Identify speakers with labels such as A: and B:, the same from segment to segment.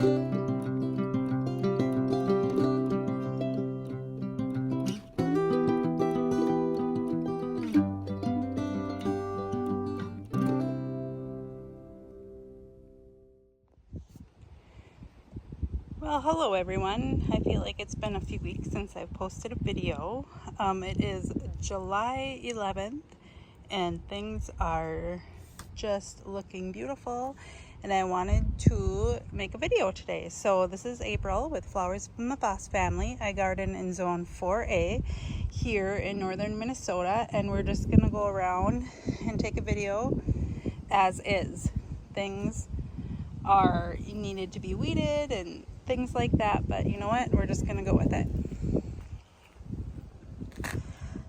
A: Well, hello everyone. I feel like it's been a few weeks since I've posted a video. It is July 11th and things are just looking beautiful, and I wanted to make a video today. So this is April with Flowers from the Boss Family. I garden in zone 4A here in northern Minnesota, and we're just gonna go around and take a video as is. Things are needed to be weeded and things like that, but you know what, we're just gonna go with it.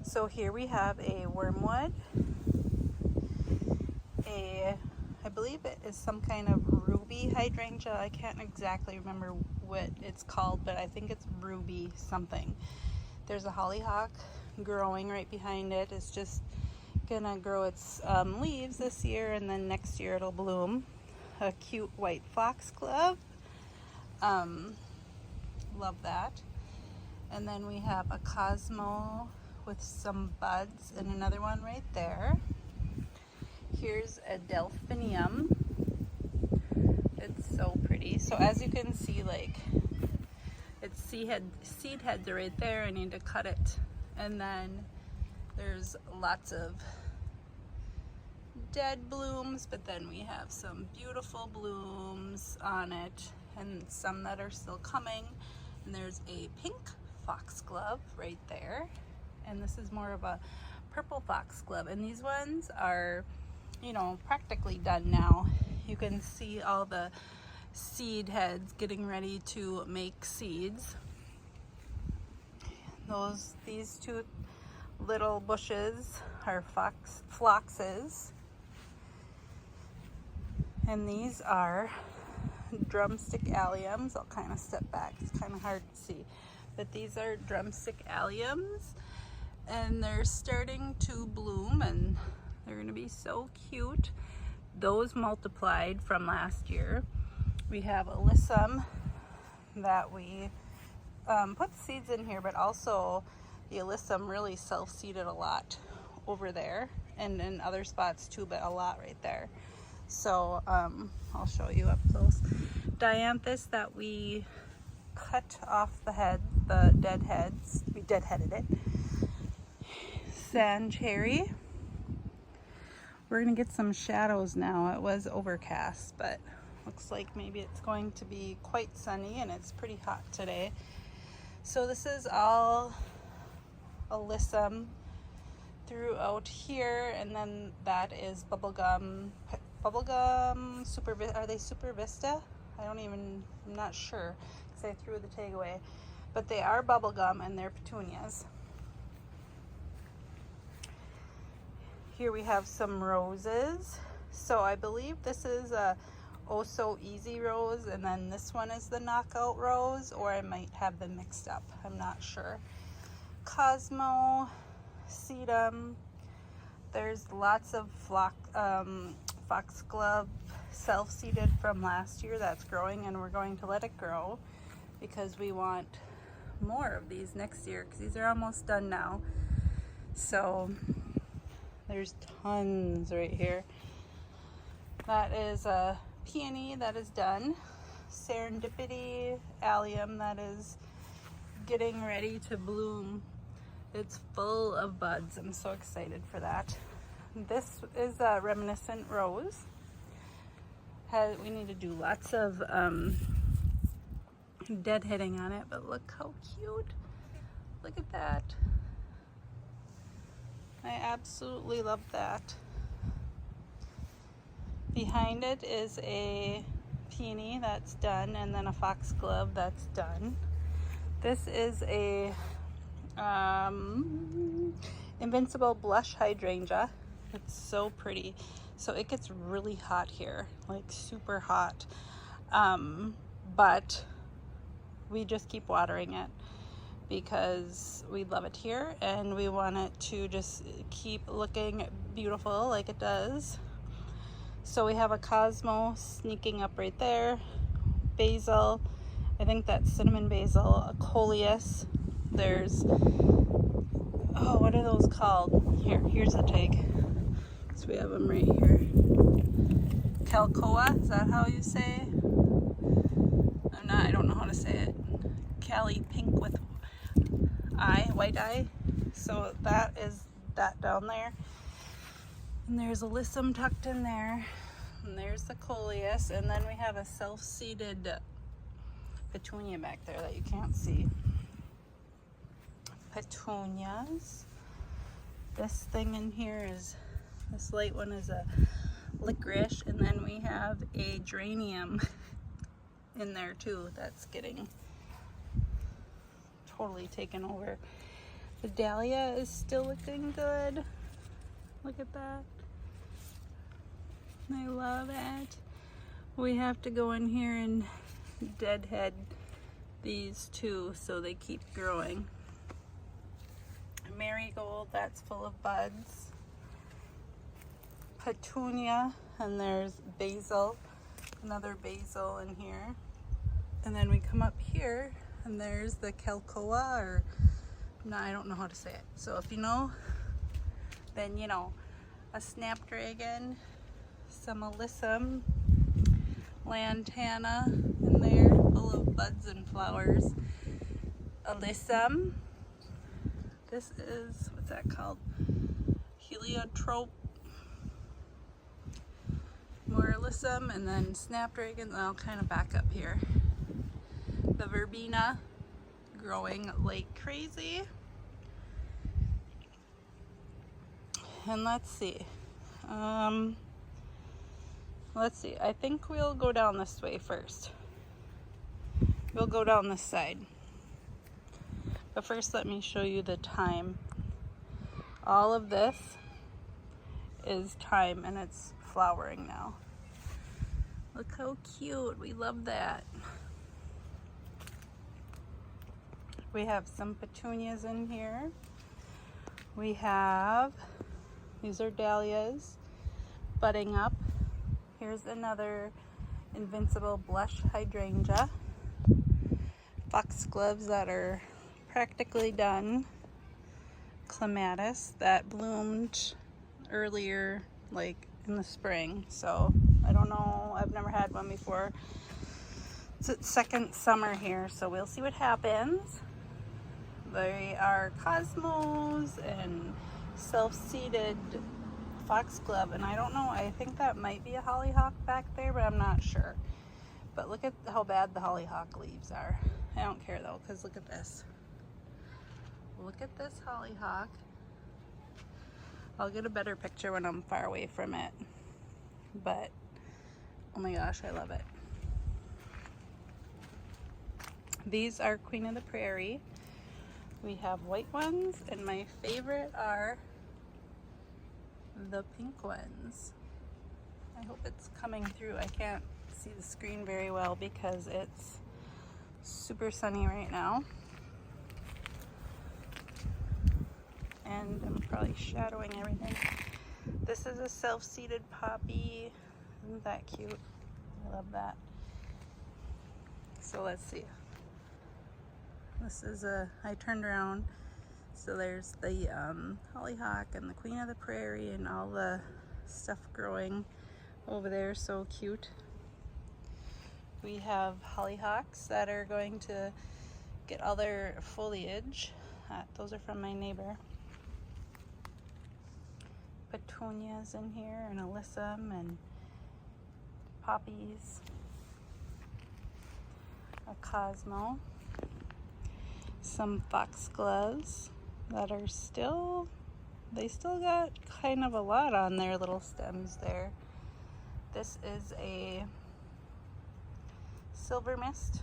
A: So here we have a wormwood, I believe it is some kind of ruby hydrangea. I can't exactly remember what it's called, but I think it's ruby something. There's a hollyhock growing right behind it. It's just gonna grow its leaves this year, and then next year it'll bloom. A cute white foxglove. Love that. And then we have a cosmo with some buds and another one right there. Here's a delphinium. It's so pretty. So as you can see, like, its seed heads are right there. I need to cut it. And then there's lots of dead blooms, but then we have some beautiful blooms on it and some that are still coming. And there's a pink foxglove right there, and this is more of a purple foxglove, and these ones are, you know, practically done now. You can see all the seed heads getting ready to make seeds. These two little bushes are phloxes, and these are drumstick alliums. I'll kind of step back, it's kind of hard to see, but these are drumstick alliums, and they're starting to bloom and they're going to be so cute. Those multiplied from last year. We have alyssum that we put seeds in here, but also the alyssum really self-seeded a lot over there and in other spots too, but a lot right there. So I'll show you up close. Dianthus that we cut off the dead heads. We deadheaded it. Sand cherry. We're gonna get some shadows now. It was overcast, but looks like maybe it's going to be quite sunny, and it's pretty hot today. So this is all alyssum throughout here, and then that is bubblegum super. Are they Super Vista? I'm not sure because I threw the tag away, but they are bubblegum and they're petunias. Here we have some roses. So I believe this is a Oh So Easy rose, and then this one is the knockout rose, or I might have them mixed up, I'm not sure. Cosmo, sedum. There's lots of foxglove self-seeded from last year that's growing, and we're going to let it grow because we want more of these next year because these are almost done now. So there's tons right here. That is a peony that is done. Serendipity allium that is getting ready to bloom. It's full of buds. I'm so excited for that. This is a reminiscent rose. We need to do lots of deadheading on it, but look how cute. Look at that. I absolutely love that. Behind it is a peony that's done, and then a foxglove that's done. This is a invincible blush hydrangea. It's so pretty. So it gets really hot here, like super hot, but we just keep watering it because we love it here and we want it to just keep looking beautiful like it does. So we have a Cosmo sneaking up right there, basil. I think that's cinnamon basil, a coleus. There's, oh, what are those called? Here's the tag. So we have them right here. Calcoa, is that how you say? I don't know how to say it. Cali pink with white eye. So that is that down there. And there's alyssum tucked in there. And there's the coleus. And then we have a self-seeded petunia back there that you can't see. Petunias. This thing in here is, this light one is a licorice. And then we have a geranium in there too that's getting totally taken over. The dahlia is still looking good. Look at that. I love it. We have to go in here and deadhead these two so they keep growing. Marigold, that's full of buds. Petunia, and there's basil, another basil in here. And then we come up here and there's the calcoa, or no, I don't know how to say it. So if you know, then you know. A snapdragon, some alyssum, lantana in there, full of buds and flowers. Alyssum. This is, what's that called? Heliotrope. More alyssum, and then snapdragon, and I'll kind of back up here. The verbena growing like crazy. And let's see, I think we'll go down this way first. We'll go down this side. But first let me show you the thyme. All of this is thyme and it's flowering now. Look how cute, we love that. We have some petunias in here. We have, these are dahlias budding up. Here's another invincible blush hydrangea. Foxgloves that are practically done. Clematis that bloomed earlier, like in the spring. So I don't know, I've never had one before. It's its second summer here, so we'll see what happens. They are cosmos and self-seeded foxglove, and I don't know, I think that might be a hollyhock back there, but I'm not sure. But look at how bad the hollyhock leaves are. I don't care though, because look at this. Look at this hollyhock. I'll get a better picture when I'm far away from it, but oh my gosh, I love it. These are Queen of the Prairie. We have white ones, and my favorite are the pink ones. I hope it's coming through. I can't see the screen very well because it's super sunny right now. And I'm probably shadowing everything. This is a self-seeded poppy. Isn't that cute? I love that. So let's see. This is I turned around. So there's the hollyhock and the Queen of the Prairie and all the stuff growing over there. So cute. We have hollyhocks that are going to get all their foliage. Those are from my neighbor. Petunias in here, and alyssum and poppies. A cosmo. Some foxgloves that are still, they still got kind of a lot on their little stems there. This is a silver mist,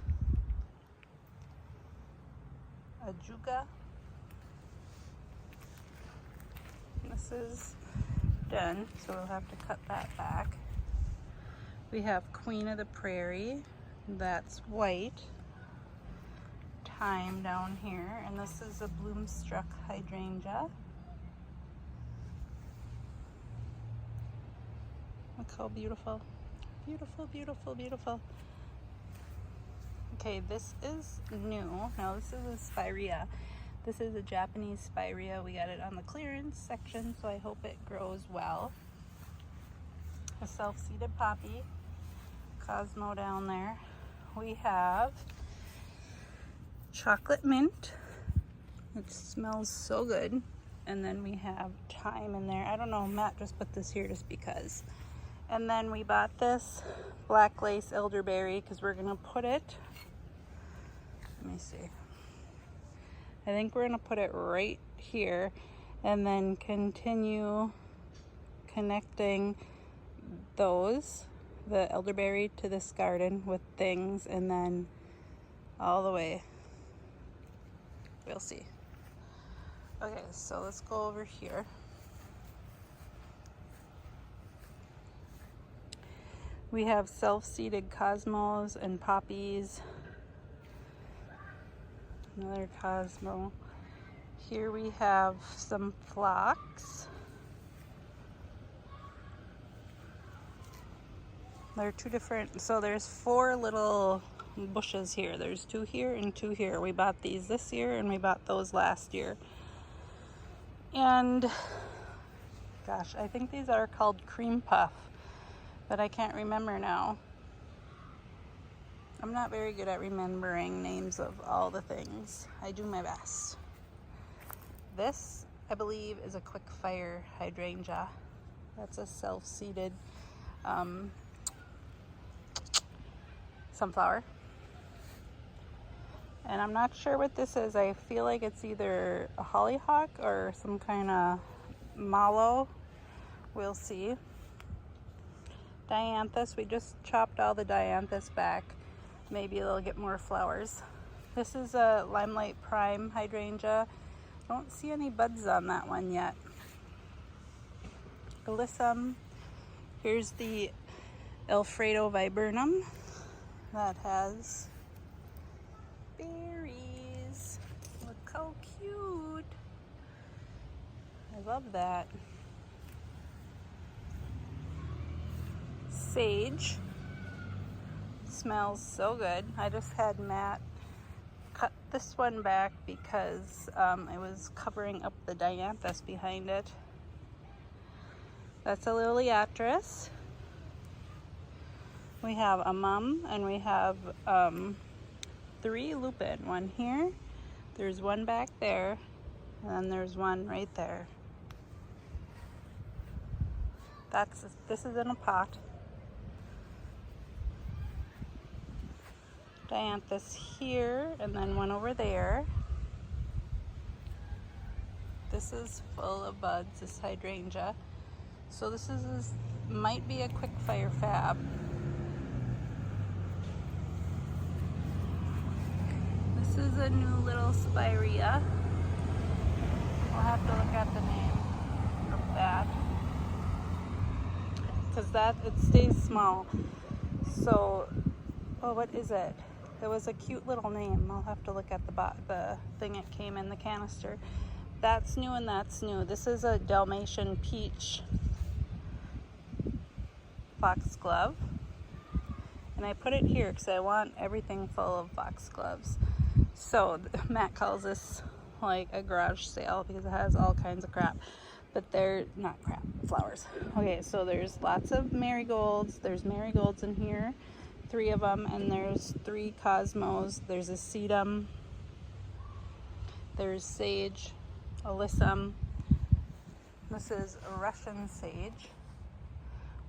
A: a juga. This is done, so we'll have to cut that back. We have Queen of the Prairie, that's white. Thyme down here, and this is a bloomstruck hydrangea. Look how beautiful. Beautiful, beautiful, beautiful. Okay, this is new. Now this is a spirea. This is a Japanese spirea. We got it on the clearance section, so I hope it grows well. A self-seeded poppy. Cosmo down there. We have chocolate mint. It smells so good. And then we have thyme in there. I don't know, Matt just put this here just because. And then we bought this black lace elderberry because we're gonna put it, let me see. I think we're gonna put it right here and then continue connecting those, the elderberry to this garden with things, and then all the way. We'll see. Okay, so let's go over here. We have self-seeded cosmos and poppies. Another cosmo. Here we have some phlox. They're two different, so there's 4 little bushes here. There's 2 here and 2 here. We bought these this year and we bought those last year. And gosh, I think these are called cream puff, but I can't remember now. I'm not very good at remembering names of all the things. I do my best. This, I believe, is a quick fire hydrangea. That's a self-seeded sunflower. And I'm not sure what this is. I feel like it's either a hollyhock or some kind of mallow. We'll see. Dianthus, we just chopped all the dianthus back. Maybe they'll get more flowers. This is a limelight prime hydrangea. Don't see any buds on that one yet. Alyssum. Here's the Alfredo viburnum that has berries. Look how cute. I love that. Sage. Smells so good. I just had Matt cut this one back because it was covering up the dianthus behind it. That's a liliatris. We have a mum and we have 3 lupin. One here, there's one back there, and then there's one right there. This is in a pot. Dianthus here, and then one over there. This is full of buds, this hydrangea. So this might be a quick fire fab. This is a new little spirea. I'll have to look at the name of that, because it stays small. So, oh, what is it? It was a cute little name. I'll have to look at the thing it came in the canister. That's new and that's new. This is a Dalmatian peach foxglove. And I put it here because I want everything full of foxgloves. So Matt calls this like a garage sale because it has all kinds of crap. But they're not crap, flowers. Okay, so there's lots of marigolds. There's marigolds in here. 3 of them, and there's 3 cosmos. There's a sedum, there's sage, alyssum. This is a Russian sage,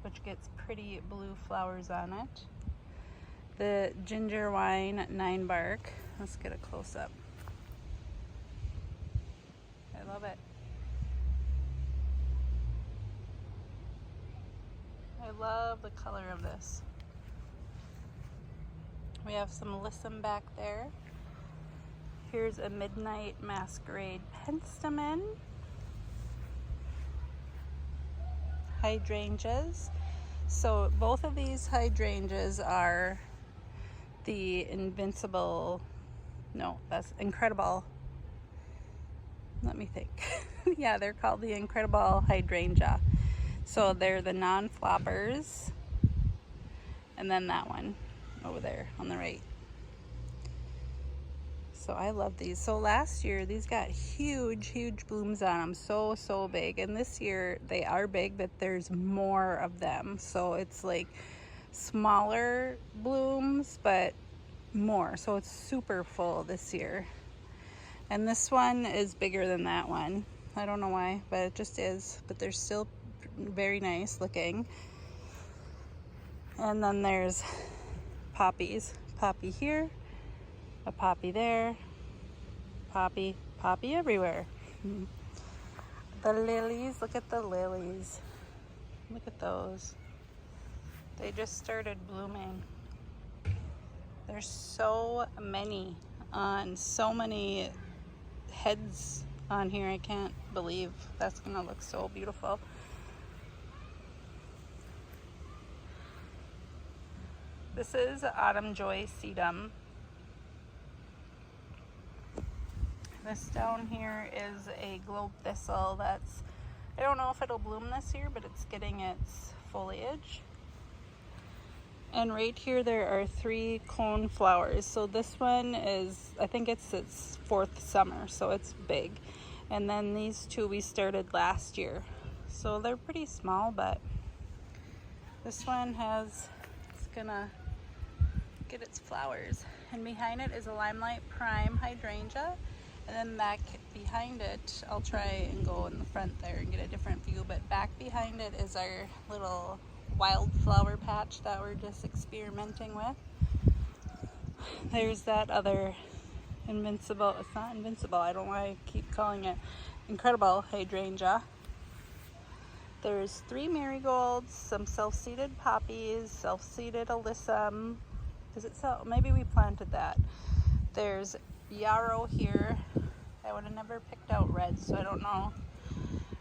A: which gets pretty blue flowers on it. The ginger wine 9 bark. Let's get a close up. I love it. I love the color of this. We have some alyssum back there. Here's a midnight masquerade penstemon. Hydrangeas. So both of these hydrangeas are the invincible, no, that's incredible. Let me think. Yeah, they're called the incredible hydrangea. So they're the non-floppers. And then that one over there on the right. So I love these. So last year these got huge blooms on them, so big, and this year they are big, but there's more of them, so it's like smaller blooms but more, so it's super full this year. And this one is bigger than that one. I don't know why, but it just is. But they're still very nice looking. And then there's poppies. Poppy here, a poppy there, poppy everywhere. The lilies, look at the lilies. Look at those. They just started blooming. There's so many on so many heads on here. I can't believe that's gonna look so beautiful. This is Autumn Joy Sedum. This down here is a globe thistle that's, I don't know if it'll bloom this year, but it's getting its foliage. And right here there are 3 cone flowers. So this one is, I think it's its 4th summer, so it's big. And then these 2 we started last year. So they're pretty small, but this one has, it's gonna get its flowers. And behind it is a Limelight Prime hydrangea. And then back behind it, I'll try and go in the front there and get a different view, but back behind it is our little wildflower patch that we're just experimenting with. There's that other invincible, it's not invincible, I don't know why I keep calling it incredible hydrangea. There's 3 marigolds, some self-seeded poppies, self-seeded alyssum. Is it so? Maybe we planted that. There's yarrow here. I would have never picked out red, so I don't know.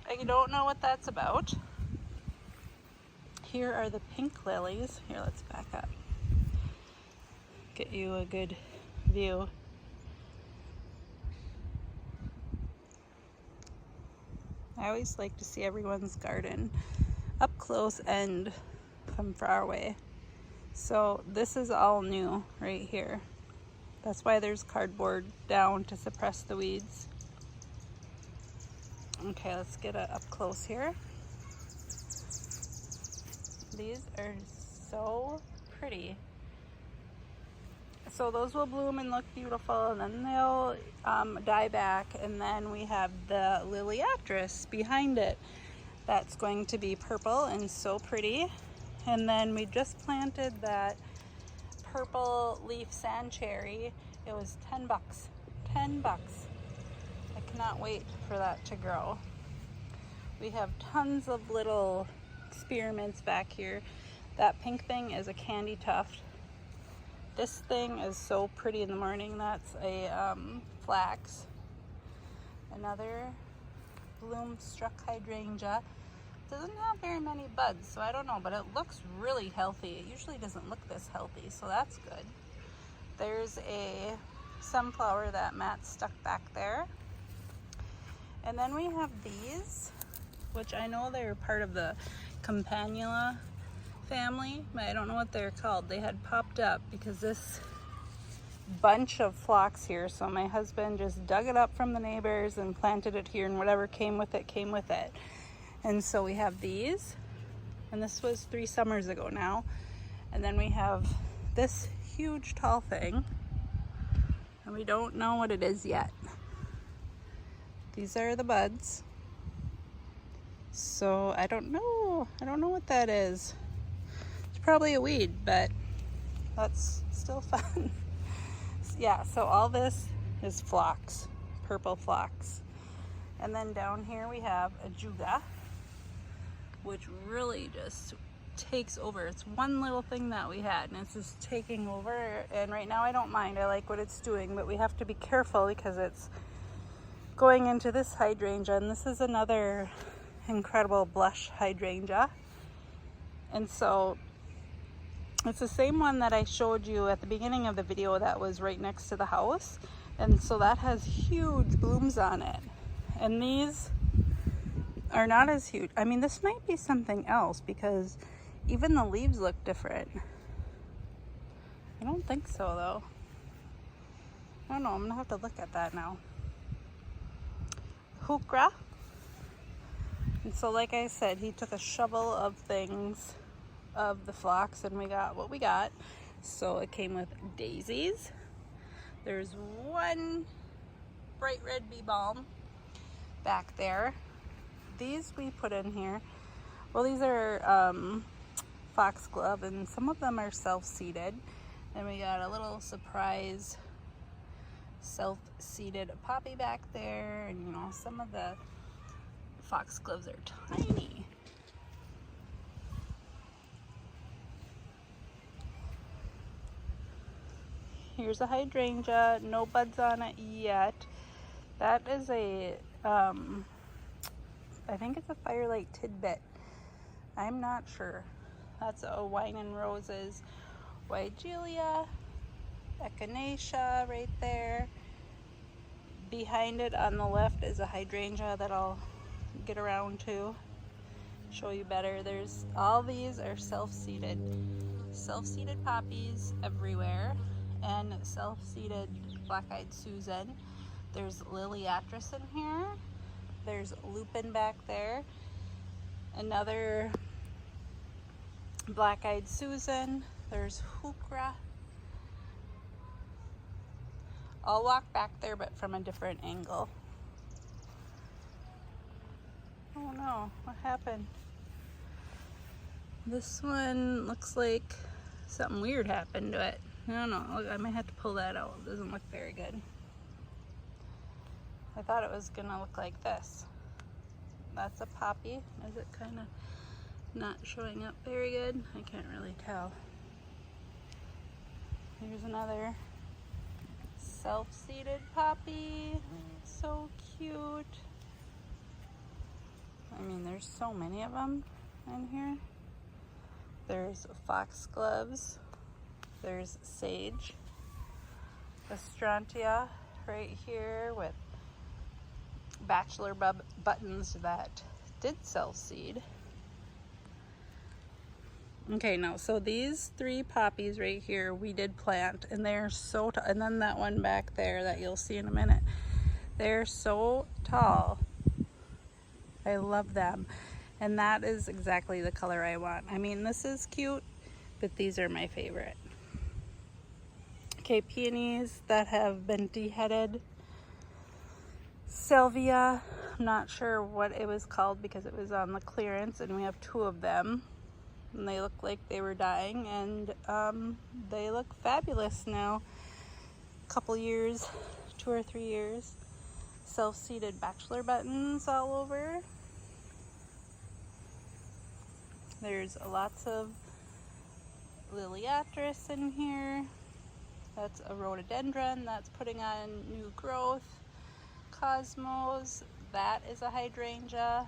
A: I don't know what that's about. Here are the pink lilies. Here, let's back up. Get you a good view. I always like to see everyone's garden up close and from far away. So this is all new right here. That's why there's cardboard down to suppress the weeds. Okay, let's get it up close here. These are so pretty. So those will bloom and look beautiful, and then they'll die back, and then we have the Liliatris behind it. That's going to be purple and so pretty. And then we just planted that purple leaf sand cherry. It was 10 bucks. 10 bucks. I cannot wait for that to grow. We have tons of little experiments back here. That pink thing is a candy tuft. This thing is so pretty in the morning. That's a flax. Another bloom struck hydrangea. Doesn't have very many buds, so I don't know, but it looks really healthy. It usually doesn't look this healthy, so that's good. There's a sunflower that Matt stuck back there. And then we have these, which I know they're part of the Campanula family, but I don't know what they're called. They had popped up because this bunch of phlox here, so my husband just dug it up from the neighbors and planted it here, and whatever came with it came with it. And so we have these, and this was 3 summers ago now. And then we have this huge tall thing, and we don't know what it is yet. These are the buds. So I don't know what that is. It's probably a weed, but that's still fun. Yeah, so all this is phlox, purple phlox. And then down here we have a juga, which really just takes over. It's one little thing that we had, and it's just taking over. And right now I don't mind. I like what it's doing, but we have to be careful because it's going into this hydrangea, and this is another incredible blush hydrangea. And so it's the same one that I showed you at the beginning of the video that was right next to the house. And so that has huge blooms on it. And these are not as huge. I mean, this might be something else because even the leaves look different. I don't think so though. I don't know, I'm gonna have to look at that now. Hukra. And so like I said, he took a shovel of things of the phlox and we got what we got. So it came with daisies. There's one bright red bee balm back there. These we put in here. Well, these are foxglove, and some of them are self-seeded. And we got a little surprise self-seeded poppy back there, and you know, some of the foxgloves are tiny. Here's a hydrangea, no buds on it yet. That is a, I think it's a firelight tidbit. I'm not sure. That's a wine and roses, Weigelia, echinacea right there. Behind it on the left is a hydrangea that I'll get around to show you better. There's all these are self-seeded poppies everywhere, and self-seeded black-eyed Susan. There's Liliatris in here. There's lupin back there. Another black-eyed Susan. There's hukra. I'll walk back there, but from a different angle. Oh no, what happened? This one looks like something weird happened to it. I don't know, I might have to pull that out. It doesn't look very good. I thought it was gonna look like this. That's a poppy. Is it kind of not showing up very good? I can't really tell. Here's another self-seeded poppy. So cute. I mean, there's so many of them in here. There's foxgloves. There's sage. Astrantia right here with bachelor buttons that did self-seed. Okay, now, so these three poppies right here we did plant, and they're so tall. And then that one back there that you'll see in a minute. They're so tall. I love them. And that is exactly the color I want. I mean, this is cute, but these are my favorite. Okay, peonies that have been deheaded. Salvia, I'm not sure what it was called because it was on the clearance, and we have two of them. And they look like they were dying, and they look fabulous now. A couple years, 2 or 3 years. Self-seeded bachelor buttons all over. There's lots of Liliatris in here. That's a rhododendron that's putting on new growth. Cosmos, that is a hydrangea.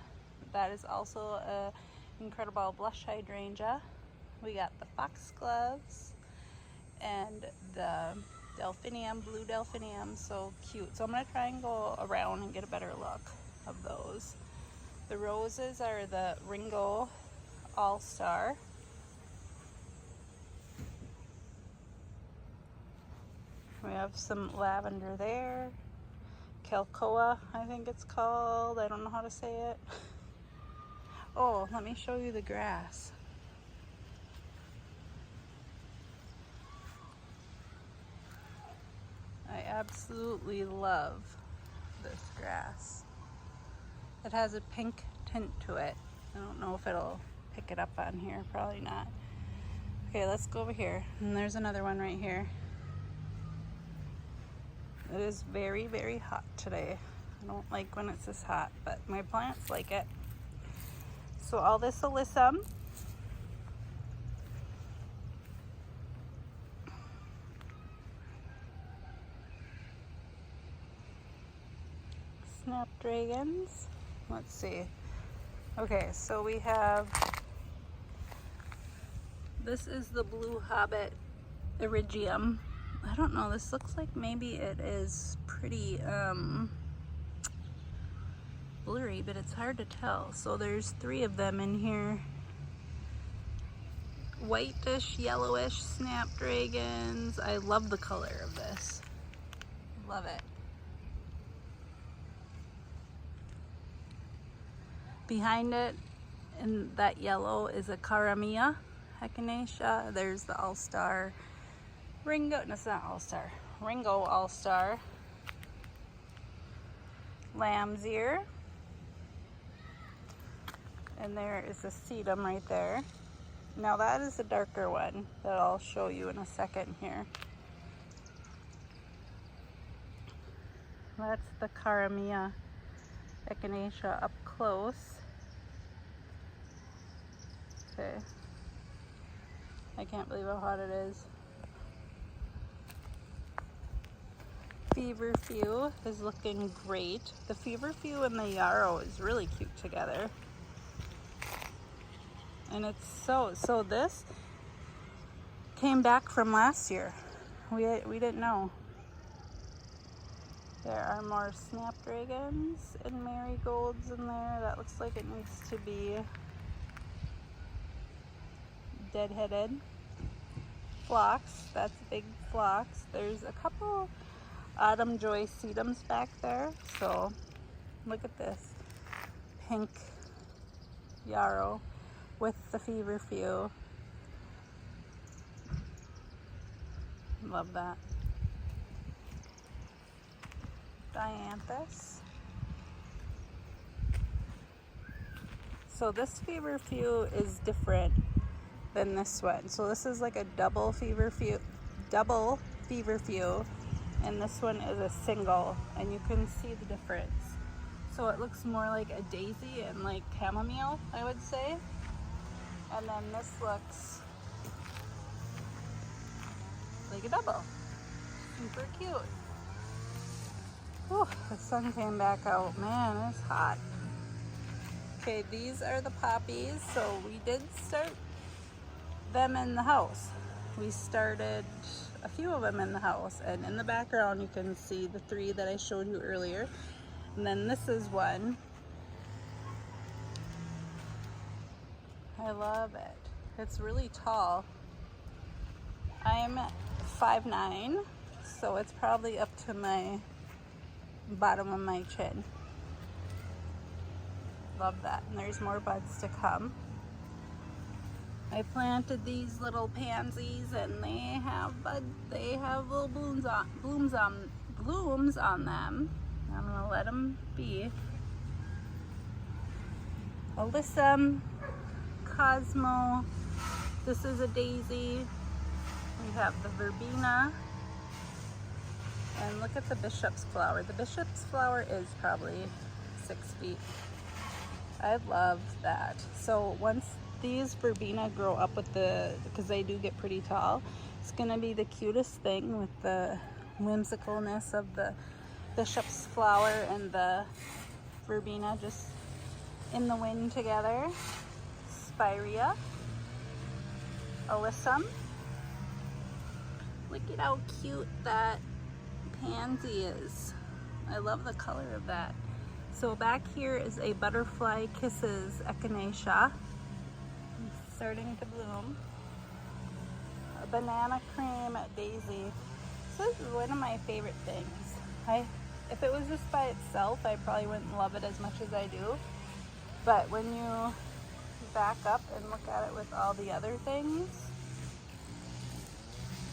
A: That is also a incredible blush hydrangea. We got the foxgloves and the delphinium, blue delphinium, so cute. So I'm gonna try and go around and get a better look of those. The roses are the Ringo All-Star. We have some lavender there. Calcoa, I think it's called. I don't know how to say it. Oh, let me show you the grass. I absolutely love this grass. It has a pink tint to it. I don't know if it'll pick it up on here, probably not. Okay, let's go over here. And there's another one right here. It is very, very hot today. I don't like when it's this hot, but my plants like it. So all this alyssum. Snapdragons. Let's see. Okay, so we have, this is the Blue Hobbit Iridium. I don't know, this looks like maybe it is pretty blurry, but it's hard to tell. So there's 3 of them in here. Whitish, yellowish snapdragons. I love the color of this. Love it. Behind it in that yellow is a Caramia echinacea. There's the All-Star Ringo, no, it's not All-Star, Ringo All-Star Lamb's Ear. And there is a sedum right there. Now that is a darker one that I'll show you in a second here. That's the Caramia echinacea up close. Okay. I can't believe how hot it is. Feverfew is looking great. The Feverfew and the yarrow is really cute together. And it's so this came back from last year. We didn't know. There are more snapdragons and marigolds in there. That looks like it needs to be deadheaded. Phlox, that's big phlox. There's a couple autumn joy sedums back there. So look at this pink yarrow with the Feverfew. Love that. Dianthus. So this Feverfew is different than this one. So this is like a double Feverfew, and this one is a single, and you can see the difference. So it looks more like a daisy and like chamomile, I would say. And then this looks like a double. Super cute. Whew, the sun came back out. Man, it's hot. Okay, these are the poppies. So we did start them in the house. We started a few of them in the house, and in the background you can see the 3 that I showed you earlier. And then this is one. I love it. It's really tall. I'm 5'9", so it's probably up to my bottom of my chin. Love that. And there's more buds to come. I planted these little pansies, and they have little blooms on them. I'm gonna let them be. Alyssum, Cosmo. This is a daisy. We have the verbena. And look at the bishop's flower. The bishop's flower is probably 6 feet. I love that. So once these verbena grow up with because they do get pretty tall, it's gonna be the cutest thing with the whimsicalness of the bishop's flower and the verbena just in the wind together. Spirea, Alyssum. Look at how cute that pansy is. I love the color of that. So back here is a butterfly kisses echinacea. Starting to bloom. A banana cream daisy. So this is one of my favorite things. If it was just by itself, I probably wouldn't love it as much as I do. But when you back up and look at it with all the other things,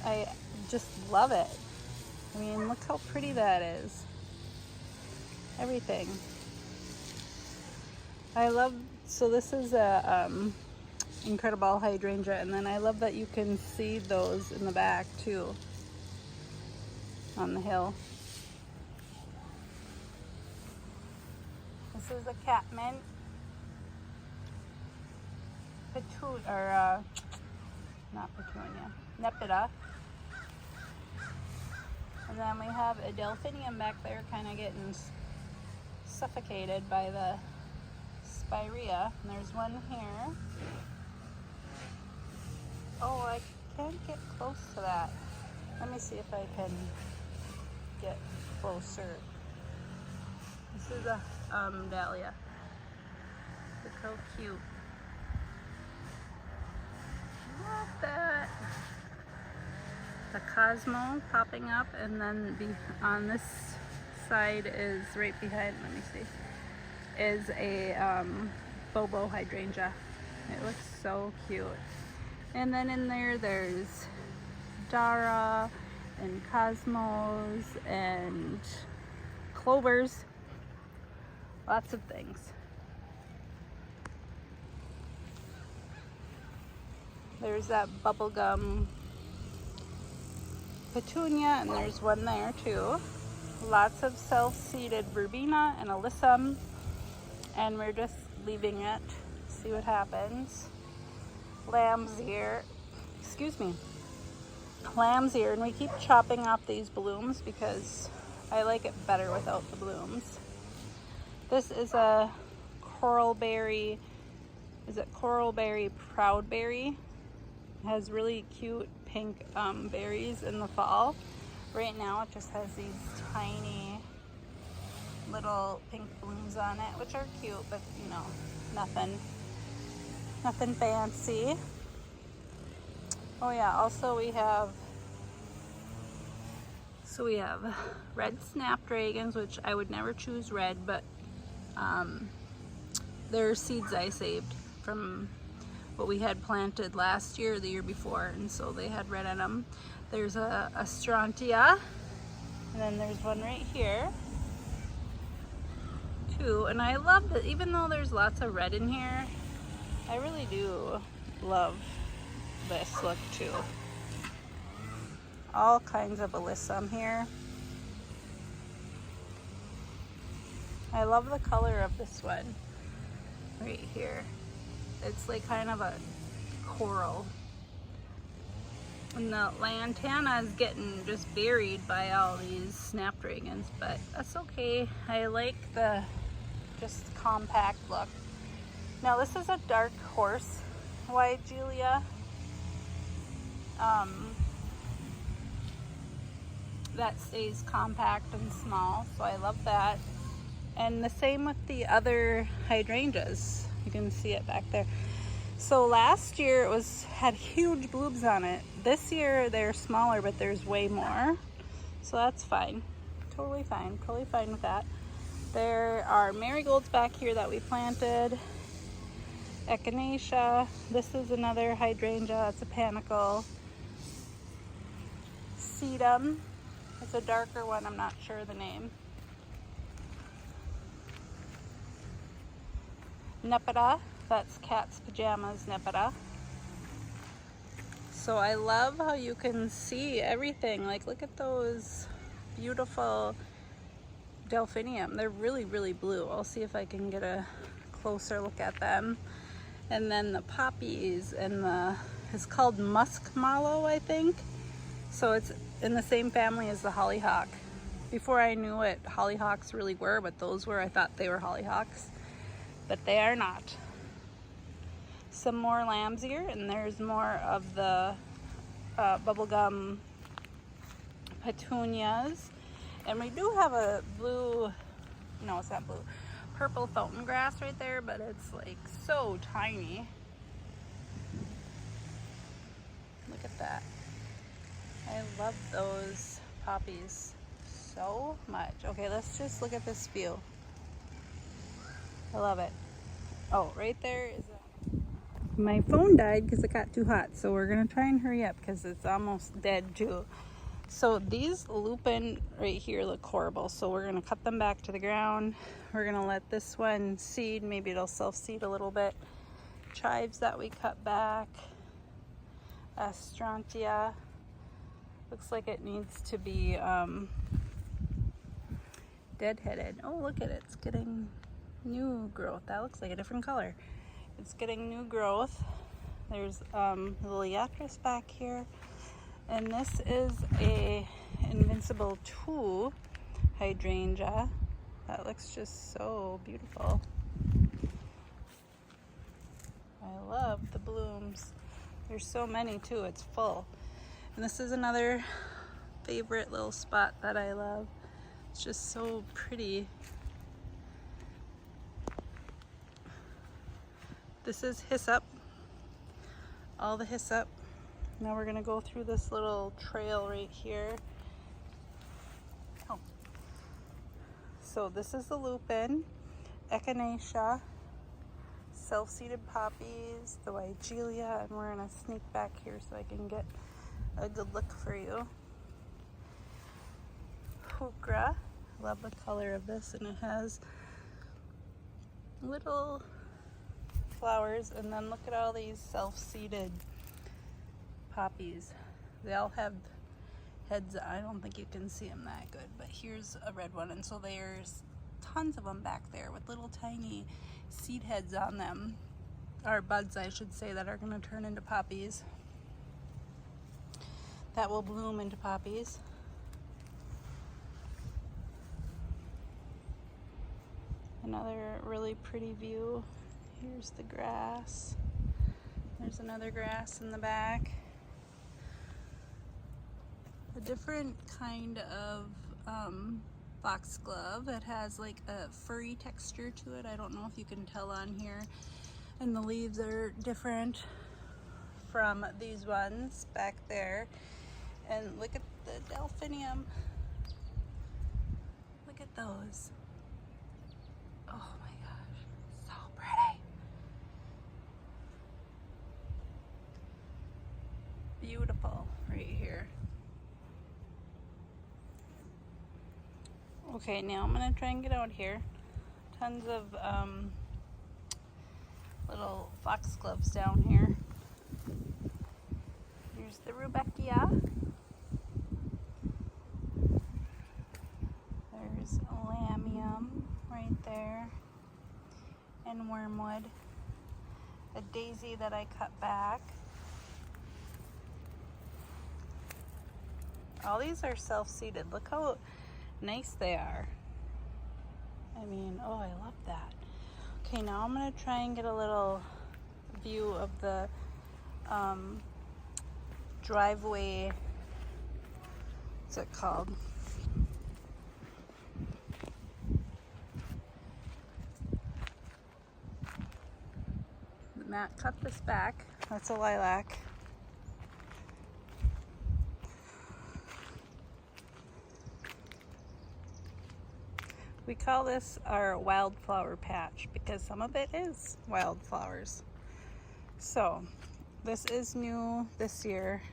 A: I just love it. I mean, look how pretty that is. Everything. I love, so this is a incredible hydrangea, and then I love that you can see those in the back too on the hill. This is a catmint, not petunia, nepeta. And then we have a delphinium back there kind of getting suffocated by the spirea. And there's one here. Oh, I can't get close to that. Let me see if I can get closer. This is a dahlia. Look how cute. Love that. the Cosmo popping up, and then on this side is right behind, let me see, is a Bobo hydrangea. It looks so cute. And then in there there's Dara and Cosmos and clovers, lots of things. There's that bubblegum petunia, and there's one there too. Lots of self-seeded verbena and alyssum, and we're just leaving it, see what happens. Lamb's ear, excuse me, lamb's ear, and we keep chopping off these blooms because I like it better without the blooms. This is a coralberry, is it coralberry proudberry? It has really cute pink berries in the fall. Right now it just has these tiny little pink blooms on it, which are cute, but you know, nothing fancy. Oh yeah, also we have red snapdragons, which I would never choose red, but they're seeds I saved from what we had planted last year or the year before, and so they had red in them. There's a Hydrangeas, and then there's one right here too, and I love that even though there's lots of red in here, I really do love this look too. All kinds of alyssum here. I love the color of this one right here. It's like kind of a coral. And the lantana is getting just buried by all these snapdragons, but that's okay. I like the just compact look. Now this is a dark horse white Julia. That stays compact and small, so I love that. And the same with the other hydrangeas. You can see it back there. So last year it had huge blooms on it. This year they're smaller, but there's way more. So that's fine. Totally fine with that. There are marigolds back here that we planted. Echinacea. This is another hydrangea. It's a panicle. Sedum. It's a darker one. I'm not sure the name. Nepeta. That's Cat's Pajamas Nepeta. So I love how you can see everything. Like, look at those beautiful Delphinium. They're really, really blue. I'll see if I can get a closer look at them. And then the poppies and it's called musk mallow, I think. So it's in the same family as the hollyhock. Before I knew what hollyhocks really were, but those were, I thought they were hollyhocks, but they are not. Some more lamb's ear, and there's more of the bubblegum petunias. And we do have a blue, no, it's not blue, purple fountain grass right there, but it's like so tiny. Look at that. I love those poppies so much. Okay, let's just look at this view. I love it. Oh, right there is my phone died because it got too hot, so we're gonna try and hurry up because it's almost dead too. So these lupin right here look horrible, so we're gonna cut them back to the ground. We're gonna let this one seed, maybe it'll self-seed a little bit. Chives that we cut back. Hydrangeas. Looks like it needs to be deadheaded. Oh, look at it, it's getting new growth. That looks like a different color. It's getting new growth. There's little Yatris back here. And this is a Invincible 2 hydrangea. That looks just so beautiful. I love the blooms. There's so many too, it's full. And this is another favorite little spot that I love. It's just so pretty. This is hyssop. All the hyssop Now we're gonna go through this little trail right here. Oh. So this is the lupin, echinacea, self-seeded poppies, the Hydrangeas, and we're gonna sneak back here so I can get a good look for you. Hukra, love the color of this, and it has little flowers, and then look at all these self-seeded poppies. They all have heads. I don't think you can see them that good, but here's a red one, and so there's tons of them back there with little tiny seed heads on them, or buds I should say, that are going to turn into poppies, that will bloom into poppies. Another really pretty view. Here's the grass. There's another grass in the back. A different kind of foxglove. It has like a furry texture to it. I don't know if you can tell on here. And the leaves are different from these ones back there. And look at the Delphinium. Look at those. Oh my gosh, so pretty. Beautiful right here. Okay, now I'm gonna try and get out here. Tons of little foxgloves down here. Here's the rudbeckia. There's lamium right there, and wormwood. A daisy that I cut back. All these are self-seeded. Look how nice they are. I mean, oh, I love that. Okay, now I'm gonna try and get a little view of the driveway. What's it called? Matt cut this back. That's a lilac. We call this our wildflower patch because some of it is wildflowers. So this is new this year.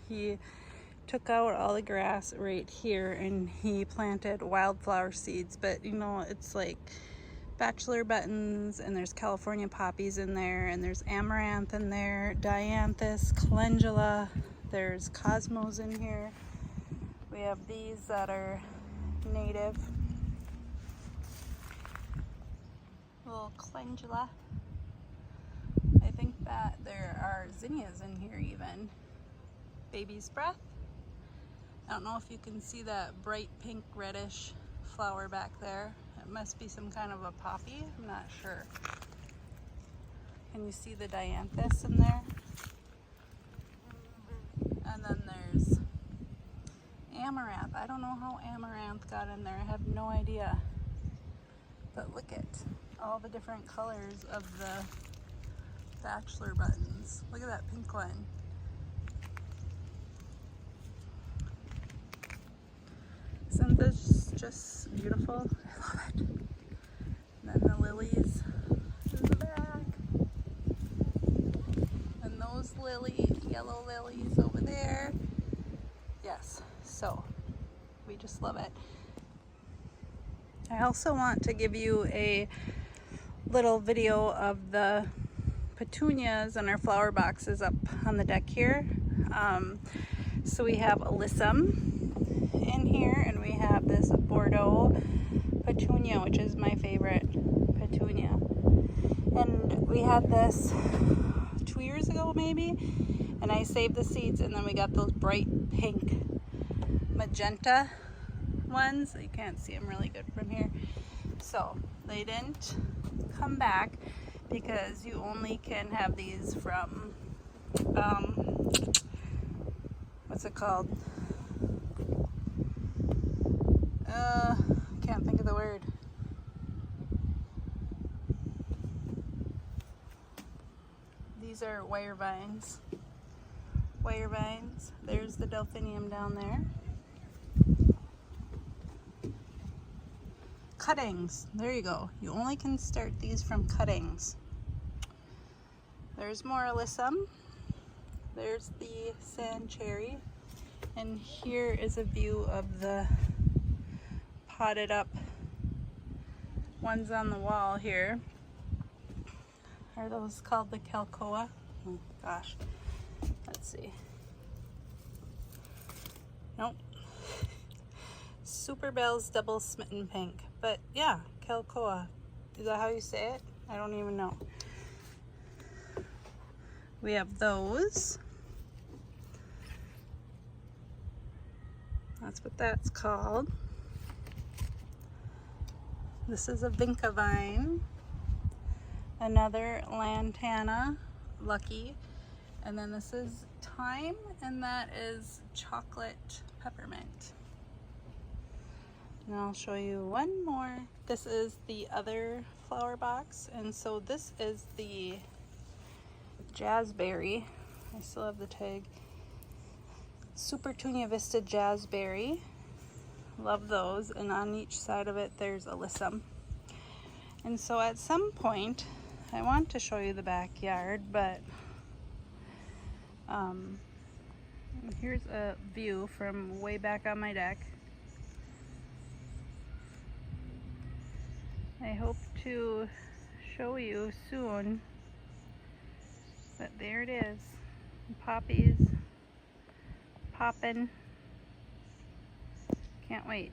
A: He took out all the grass right here and he planted wildflower seeds, but you know, it's like bachelor buttons, and there's California poppies in there, and there's amaranth in there, dianthus, calendula, there's cosmos in here. We have these that are native. Little calendula. I think that there are zinnias in here even. Baby's breath. I don't know if you can see that bright pink reddish flower back there. It must be some kind of a poppy. I'm not sure. Can you see the dianthus in there? And then there's amaranth. I don't know how amaranth got in there. I have no idea. But look at all the different colors of the bachelor buttons. Look at that pink one. Isn't this just beautiful? I love it. And then the lilies in the back. And those yellow lilies over there. Yes, so we just love it. I also want to give you a little video of the petunias and our flower boxes up on the deck here. So we have alyssum in here, and we have this Bordeaux petunia, which is my favorite petunia. And we had this 2 years ago maybe, and I saved the seeds, and then we got those bright pink magenta ones. You can't see them really good from here. So they didn't come back because you only can have these from what's it called? Can't think of the word. These are wire vines. wire vines. There's the Delphinium down there. Cuttings, there you go. You only can start these from cuttings. There's more alyssum. There's the sand cherry. And here is a view of the potted up ones on the wall here. Are those called the Calcoa? Oh gosh, let's see. Nope. Super Bell's Double Smitten Pink. But yeah, Calcoa. Is that how you say it? I don't even know. We have those. That's what that's called. This is a vinca vine. Another lantana, Lucky. And then this is thyme, and that is chocolate peppermint. And I'll show you one more. This is the other flower box, and so this is the jazzberry. I still have the tag. Super Tunia Vista jazzberry. Love those, and on each side of it there's alyssum. And so at some point, I want to show you the backyard, but here's a view from way back on my deck. I hope to show you soon, but there it is. Poppies popping. Can't wait.